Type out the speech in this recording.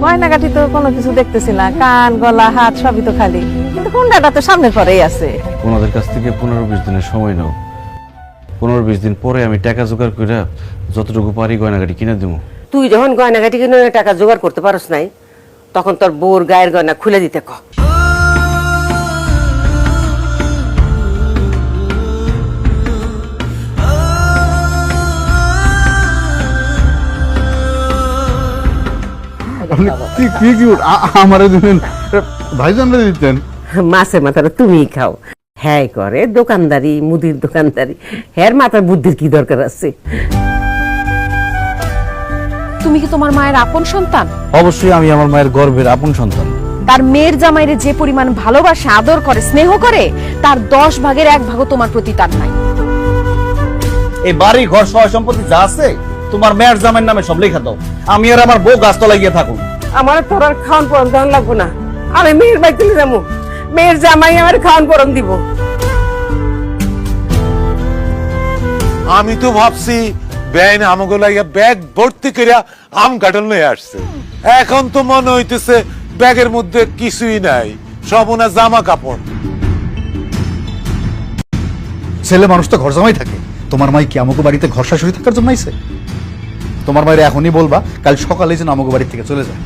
গয়নাগাটি তো কোনো কিছু দেখতেছি না, কান গলা হাত সবই তো খালি, কিন্তু কোনটা তো সামনের পরেই আছে। ওনাদের কাছ থেকে 15-20 দিনের সময় নাও। 15-20 দিন পরে আমি টাকা জোগাড় করে যতটুকু পারি গয়নাগাটি কিনে দেবো। তুই যখন গয়নাগাটি কিনে টাকা জোগাড় করতে পারস নাই, তখন তোর বউর গায়ের গয়না খুলে দিতে ক। কি কিউট আমারে দিবেন, ভাইজানরে দিতেন। মাছে মাথাটা তুমিই খাও। হ্যাঁ করে দোকানদারি, মুদির দোকানদারি, হ্যার মাথার বুদ্ধির কি দরকার আছে? তুমি কি তোমার মায়ের আপন সন্তান? অবশ্যই আমি আমার মায়ের গর্ভের আপন সন্তান। তার মেয়ের জামাইরে যে পরিমাণ ভালোবাসে, আদর করে, স্নেহ করে, তার 10 ভাগের 1 ভাগও তোমার প্রতি তার নাই। এই বাড়ি ঘর সহ সম্পত্তি যা আছে তোমার মেয়ের জামাইয়ের নামে সব লেখা দাও। আমি আর আমার বউ গাছতলায় গিয়ে থাকুন। আমার তোর আর খাওয়ান পরম দেওয়ান লাগবো না, আমি মেয়ের বাড়িতে যাবো, মেয়ের জামাই আমার খাওয়ান পরম দিব। আমি তো ভাবছি বেআইন আমাকে লাগিয়া ব্যাগ ভর্তি করিয়া আম কাটল নিয়ে আসছে, এখন তো মনে হইতেছে ব্যাগের মধ্যে কিছুই নাই, সব ওনার জামা কাপড়। ছেলে মানুষ তো ঘর জামাই থাকে, তোমার মাই কি আমাকে বাড়িতে ঘর শাশুড়ি থাকার জন্য আইছে? তোমার মায়ের এখনই বলবা কাল সকালে যেন আমাকে বাড়ি থেকে চলে যায়।